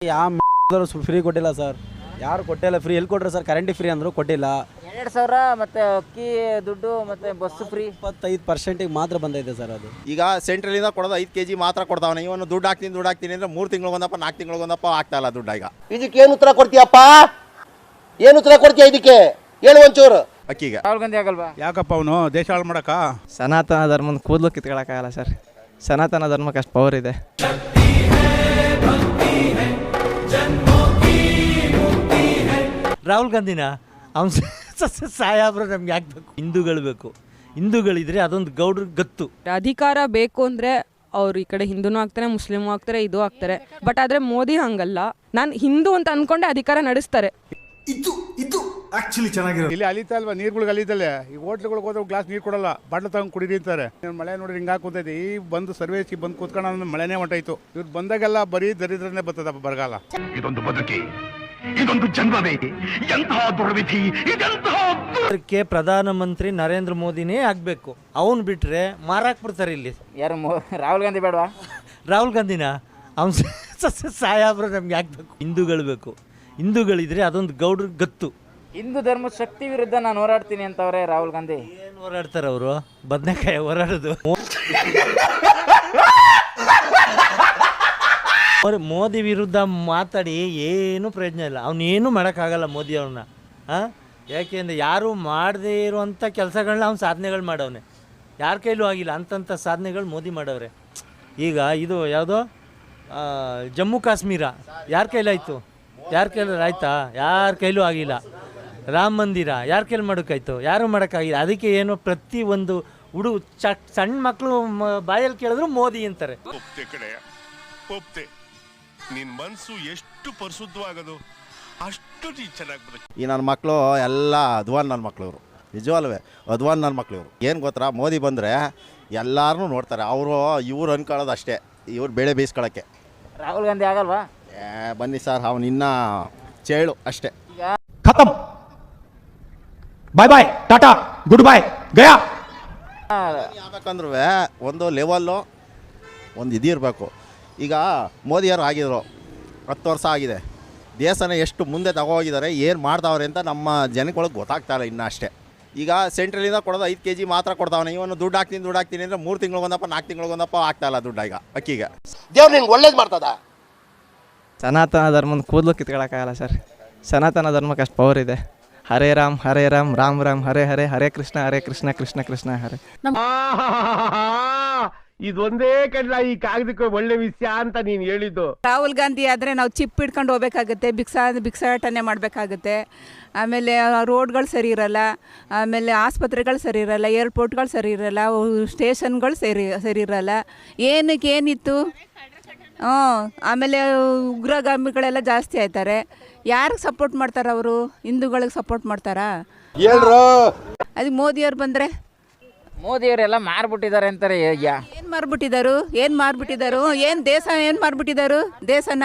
ಯಾವ ಫ್ರೀ ಕೊಟ್ಟಿಲ್ಲ ಸರ್, ಯಾರು ಕೊಟ್ಟಿಲ್ಲ. ಫ್ರೀ ಎಲ್ಲಿ ಕೊಟ್ಟರೆ ಸರ್? ಕರೆಂಟ್ ಫ್ರೀ ಅಂದರು, ಕೊಟ್ಟಿಲ್ಲ. 2,000 ಮತ್ತೆ ಅಕ್ಕಿ ದುಡ್ಡು ಮತ್ತೆ ಬಸ್ ಫ್ರೀ 25% ಮಾತ್ರ ಬಂದೈತೆ ಸರ್. ಅದು ಈಗ ಸೆಂಟ್ರಲಿಂದ ಕೊಡೋದು 5 kg ಮಾತ್ರ ಕೊಡ್ತಾವನೆ. ಇವನು ದುಡ್ಡು ಹಾಕ್ತೀನಿ ಅಂದ್ರೆ 3 ತಿಂಗಳಿಗೊಂದಪ್ಪ 4 ತಿಂಗಳಿಗೊಂದಪ್ಪ ಆಗ್ತಾ ಇಲ್ಲ ದುಡ್ಡು. ಈಗ ಇದಕ್ಕೆ ಏನು ಉತ್ತರ ಕೊಡ್ತೀಯಪ್ಪ? ಏನು ಉತ್ತರ ಕೊಡ್ತೀಯ ಇದಕ್ಕೆ? ಹೇಳು ಒಂಚೂರು. ಅಕ್ಕಿಗೆ ರಾಹುಲ್ ಗಾಂಧಿ ಆಗಲ್ವಾ? ಯಾಕಪ್ಪ ಅವನು ದೇಶ ಹಾಳು ಮಾಡಕ? ಸನಾತನ ಧರ್ಮದ ಕೂದಲು ಕಿತ್ಕೊಳ್ಳೋಕ್ಕಾಗಲ್ಲ ಸರ್. ಸನಾತನ ಧರ್ಮಕ್ಕೆ ಅಷ್ಟು ಪವರ್ ಇದೆ. ರಾಹುಲ್ ಗಾಂಧಿನ ಅವ್ನು ಸಾಯಾಬ್ರು ನಮ್ಗೆ ಯಾಕೆ ಬೇಕು? ಹಿಂದೂಗಳು ಬೇಕು. ಹಿಂದೂಗಳಿದ್ರೆ ಅದೊಂದು ಗೌಡ್ರ ಗತ್ತು. ಅಧಿಕಾರ ಬೇಕು ಅಂದರೆ ಅವ್ರು ಈ ಕಡೆ ಹಿಂದೂನೂ ಆಗ್ತಾರೆ, ಮುಸ್ಲಿಮು ಆಗ್ತಾರೆ, ಇದು ಆಗ್ತಾರೆ. ಬಟ್ ಆದರೆ ಮೋದಿ ಹಂಗಲ್ಲ. ನಾನು ಹಿಂದೂ ಅಂತ ಅಂದ್ಕೊಂಡೆ ಅಧಿಕಾರ ನಡೆಸ್ತಾರೆ. ಇದು ಆಕ್ಚುಲಿ ಚೆನ್ನಾಗಿರೋದು. ಇಲ್ಲಿ ಅಲಿತಾ ಅಲ್ವಾ, ನೀರುಗಳಿಗೆ ಅಲಿತಲ್ಲೇ. ಈ ಹೋಟ್ಲುಗಳಿಗೆ ಹೋದ್ರೆ ಗ್ಲಾಸ್ ನೀರು ಕೊಡಲ್ಲ, ಬಾಟ್ಲು ತಗೊಂಡು ಕುಡೀರಿ ಅಂತಾರೆ. ಮಳೆ ನೋಡಿ ಹಿಂಗೆ ಹಾಕುತ್ತೈತೆ. ಈ ಬಂದು ಸರ್ವೇಸಿ ಬಂದು ಕೂತ್ಕೊಂಡು ಮಳೆನೇ ಹೊಂಟಾಯ್ತು. ಇವ್ರು ಬಂದಾಗೆಲ್ಲ ಬರೀ ದರಿದ್ರನೇ ಬರ್ತದಪ್ಪ ಬರಗಾಲ. ಇದೊಂದು ಬದುಕಿ, ಇದೊಂದು ಜನ್ಮವೇ, ಎಂತಹ ದುರ್ವಿಧಿ, ಅದಕ್ಕೆ ಪ್ರಧಾನಮಂತ್ರಿ ನರೇಂದ್ರ ಮೋದಿನೇ ಆಗಬೇಕು. ಅವನು ಬಿಟ್ಟರೆ ಮಾರಾಕ್ ಬಿಡ್ತಾರೆ ಇಲ್ಲಿ. ಯಾರು ರಾಹುಲ್ ಗಾಂಧಿ ಬೇಡವಾ? ರಾಹುಲ್ ಗಾಂಧಿನ ಅವ್ನು ಸಾಯಾಬ್ರು ನಮ್ಗೆ ಯಾಕೆ ಬೇಕು? ಹಿಂದೂಗಳು ಬೇಕು. ಹಿಂದೂಗಳಿದ್ರೆ ಅದೊಂದು ಗೌಡ್ರ ಗತ್ತು. ಹಿಂದೂ ಧರ್ಮದ ಶಕ್ತಿ ವಿರುದ್ಧ ನಾನು ಹೋರಾಡ್ತೀನಿ ಅಂತವ್ರೆ ರಾಹುಲ್ ಗಾಂಧಿ. ಏನು ಹೋರಾಡ್ತಾರೆ ಅವರು? ಬದನೆಕಾಯಿ ಹೋರಾಡೋದು. ಮೋದಿ ವಿರುದ್ಧ ಮಾತಾಡಿ ಏನು ಪ್ರಯೋಜನ ಇಲ್ಲ. ಅವನೇನು ಮಾಡೋಕ್ಕಾಗಲ್ಲ ಮೋದಿ ಅವ್ರನ್ನ. ಯಾಕೆಂದರೆ ಯಾರು ಮಾಡದೇ ಇರುವಂಥ ಕೆಲಸಗಳನ್ನ ಅವ್ನು ಸಾಧನೆಗಳು ಮಾಡವನೆ. ಯಾರ ಕೈಲೂ ಆಗಿಲ್ಲ ಅಂಥ ಸಾಧನೆಗಳು ಮೋದಿ ಮಾಡವ್ರೆ. ಈಗ ಇದು ಯಾವುದೋ ಜಮ್ಮು ಕಾಶ್ಮೀರ ಯಾರ ಕೈಲಾಯಿತು? ಯಾರ ಕೈಲೂ ಆಯ್ತಾ? ಯಾರ ಕೈಲೂ ಆಗಿಲ್ಲ. ರಾಮ ಮಂದಿರ ಯಾರ ಕೈಲಿ ಮಾಡೋಕ್ಕಾಯ್ತು? ಯಾರೂ ಮಾಡೋಕ್ಕಾಗಿಲ್ಲ. ಅದಕ್ಕೆ ಏನು ಪ್ರತಿ ಒಂದು ಸಣ್ಣ ಮಕ್ಕಳು ಬಾಯಲ್ಲಿ ಕೇಳಿದ್ರು ಮೋದಿ ಅಂತಾರೆ. ಒಪ್ತೆ ನಿನ್ ಮನ್ಸು ಎಷ್ಟು ಪರಿಶುದ್ಧವಾಗದು ಅಷ್ಟು ನೀ ಚೆನ್ನಾಗಿ ಬರುತ್ತೆ. ಈ ನನ್ನ ಮಕ್ಕಳು ಎಲ್ಲ ಅಧ್ವಾನ್ ನನ್ನ ಮಕ್ಳು ಇವರು. ನಿಜವಲ್ವೇ ಅಧ್ವಾನ್ ನನ್ನ ಮಕ್ಳು ಇವರು. ಏನು ಗೊತ್ತಾ, ಮೋದಿ ಬಂದರೆ ಎಲ್ಲರೂ ನೋಡ್ತಾರೆ. ಇವ್ರು ಅನ್ಕೊಳ್ಳೋದು ಅಷ್ಟೇ, ಇವ್ರು ಬೇಳೆ ಬೇಯಿಸ್ಕೊಳ್ಳೋಕ್ಕೆ. ರಾಹುಲ್ ಗಾಂಧಿ ಆಗಲ್ವಾ? ಬನ್ನಿ ಸರ್, ಅವನು ಇನ್ನೂ ಚೇಳು ಅಷ್ಟೇ. ಖತಮ್, ಬಾಯ್ ಬಾಯ್, ಟಾಟಾ, ಗುಡ್ ಬಾಯ್, ಗಯಾ. ಯಾಕಂದ್ರೂ ಒಂದು ಲೆವೆಲ್ಲು ಒಂದು ಇದಿರಬೇಕು. ಈಗ ಮೋದಿಯವರು ಆಗಿದ್ರು 10 ವರ್ಷ ಆಗಿದೆ. ದೇಶನ ಎಷ್ಟು ಮುಂದೆ ತಗೋಗಿದ್ದಾರೆ, ಏನು ಮಾಡ್ತಾವ್ರೆ ಅಂತ ನಮ್ಮ ಜನಗಳಿಗೆ ಗೊತ್ತಾಗ್ತಾ ಇಲ್ಲ ಇನ್ನೂ ಅಷ್ಟೇ. ಈಗ ಸೆಂಟ್ರಲಿಂದ ಕೊಡೋದು 5 kg ಮಾತ್ರ ಕೊಡ್ತಾವನೆ. ಇವನು ದುಡ್ಡು ಹಾಕ್ತೀನಿ ಅಂದರೆ 3 ತಿಂಗಳಿಗೊಂದಪ್ಪ 4 ತಿಂಗಳಿಗೊಂದಪ್ಪ ಆಗ್ತಾ ಇಲ್ಲ ದುಡ್ಡು. ಈಗ ಅಕ್ಕಿಗೆ ದೇವ್ರು ನಿನ್ಗೆ ಒಳ್ಳೇದು ಮಾಡ್ತದ? ಸನಾತನ ಧರ್ಮದ ಕೂದಲು ಕಿತ್ಕೊಳ್ಳೋಕ್ಕಾಗಲ್ಲ ಸರ್. ಸನಾತನ ಧರ್ಮಕ್ಕೆ ಅಷ್ಟು ಪವರ್ ಇದೆ. ಹರೇ ರಾಮ್ ರಾಮ್ ರಾಮ್ ಹರೇ ಹರೇ, ಹರೇ ಕೃಷ್ಣ ಕೃಷ್ಣ ಕೃಷ್ಣ ಹರೇ. ಇದೊಂದೇ ಕಡ್ಲ ಈ ಕಾಗದಕ್ಕೆ ಒಳ್ಳೆ ವಿಷಯ ಅಂತ ನೀನು ಹೇಳಿದ್ದು. ರಾಹುಲ್ ಗಾಂಧಿ ಆದರೆ ನಾವು ಚಿಪ್ ಹಿಡ್ಕೊಂಡು ಹೋಗ್ಬೇಕಾಗುತ್ತೆ, ಭಿಕ್ಷಾಟನೆ ಮಾಡಬೇಕಾಗುತ್ತೆ. ಆಮೇಲೆ ರೋಡ್ಗಳು ಸರಿ ಇರಲ್ಲ, ಆಮೇಲೆ ಆಸ್ಪತ್ರೆಗಳು ಸರಿ ಇರಲ್ಲ, ಏರ್ಪೋರ್ಟ್ಗಳು ಸರಿ ಇರಲ್ಲ, ಸ್ಟೇಷನ್ಗಳು ಸರಿ ಇರಲ್ಲ. ಏನಿತ್ತು? ಆಮೇಲೆ ಉಗ್ರಗಾಮಿಗಳೆಲ್ಲ ಜಾಸ್ತಿ ಆಯ್ತಾರೆ. ಯಾರಿಗೆ ಸಪೋರ್ಟ್ ಮಾಡ್ತಾರೆ ಅವರು? ಹಿಂದೂಗಳಿಗೆ ಸಪೋರ್ಟ್ ಮಾಡ್ತಾರಾ? ಅದಕ್ಕೆ ಮೋದಿಯವ್ರು ಬಂದರೆ ಮೋದಿಯವರೆಲ್ಲ ಮಾರ್ಬಿಟ್ಟಿದ್ದಾರೆ ಅಂತಾರೆ. ಏನು ಮಾರ್ಬಿಟ್ಟಿದ್ದಾರೆ? ಏನು ದೇಶ ಏನು ಮಾರ್ಬಿಟ್ಟಿದ್ದಾರೆ? ದೇಶನ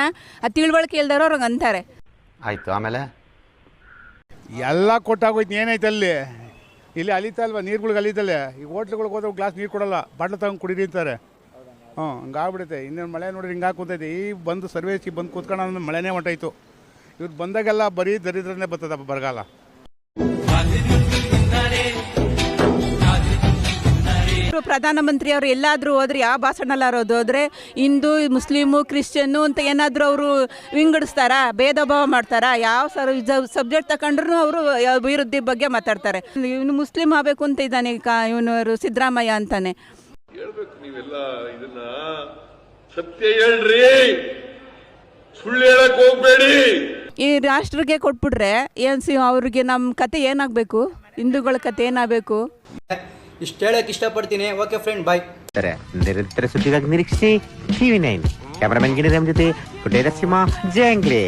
ತಿಳುವಳಿಕೆ ಇಲ್ದಾರು ಅವ್ರಿಗೆ ಅಂತಾರೆ. ಆಯ್ತು, ಆಮೇಲೆ ಎಲ್ಲ ಕೊಟ್ಟಾಗೋಯ್ತು. ಏನಾಯ್ತು ಅಲ್ಲಿ? ಇಲ್ಲಿ ಅಲಿತಾ ಅಲ್ವಾ, ನೀರುಗಳಿಗೆ ಅಲಿತಲ್ಲೇ. ಈ ಹೋಟ್ಲುಗಳಿಗೆ ಹೋದ್ರೆ ಗ್ಲಾಸ್ ನೀರು ಕೊಡಲ್ಲ, ಬಾಟ್ಲು ತಗೊಂಡು ಕುಡೀರಿ ಅಂತಾರೆ. ಹಂಗಾಗ್ಬಿಡುತ್ತೆ. ಇನ್ನೇನು ಮಳೆ ನೋಡಿ ಹಿಂಗೆ ಹಾಕುತ್ತೈತೆ. ಈ ಬಂದು ಸರ್ವೇಸಿ ಬಂದು ಕೂತ್ಕೊಂಡು ಮಳೆನೇ ಹೊಂಟಾಯ್ತು. ಇವ್ರು ಬಂದಾಗೆಲ್ಲ ಬರೀ ದರಿದ್ರನೇ ಬರ್ತದಪ್ಪ ಬರಗಾಲ. ಪ್ರಧಾನಮಂತ್ರಿ ಅವರು ಎಲ್ಲಾದರೂ ಹೋದ್ರೆ, ಯಾವ ಭಾಷಣಲ್ಲಾರೋದು ಹೋದರೆ ಹಿಂದೂ ಮುಸ್ಲಿಮು ಕ್ರಿಶ್ಚಿಯನ್ನು ಅಂತ ಏನಾದರೂ ಅವರು ವಿಂಗಡಿಸ್ತಾರಾ? ಭೇದ ಭಾವ ಮಾಡ್ತಾರಾ? ಯಾವ ಸಬ್ಜೆಕ್ಟ್ ತಗೊಂಡ್ರು ಅವರು ಅಭಿವೃದ್ಧಿ ಬಗ್ಗೆ ಮಾತಾಡ್ತಾರೆ. ಇವನು ಮುಸ್ಲಿಂ ಆಗಬೇಕು ಅಂತ ಇದ್ದಾನೆ ಇವನು ಸಿದ್ದರಾಮಯ್ಯ ಅಂತಾನೆ. ಹೇಳ್ಬೇಕು ನೀವೆಲ್ಲ ಇದನ್ನ ಸತ್ಯ ಹೇಳ್ರಿ, ಸುಳ್ಳು ಹೇಳಕ್ ಹೋಗ್ಬೇಡಿ. ಈ ರಾಷ್ಟ್ರಕ್ಕೆ ಕೊಟ್ಬಿಟ್ರೆ ಅವ್ರಿಗೆ ನಮ್ಮ ಕತೆ ಏನಾಗಬೇಕು? ಹಿಂದೂಗಳ ಕತೆ ಏನಾಗಬೇಕು? ಇಷ್ಟು ಹೇಳಕ್ಕೆ ಇಷ್ಟಪಡ್ತೀನಿ. ಓಕೆ ಫ್ರೆಂಡ್, ಬಾಯ್. ನಿರಂತರ ಸುದ್ದಿಗಾಗಿ ನಿರೀಕ್ಷಿಸಿ TV9. ಕ್ಯಾಮರಾಮನ್ ಗಿರಿರಾಮ್ ಜೊತೆ ಪುಟೇರ ಸಿಂಹ ಜಂಗ್ಲಿ.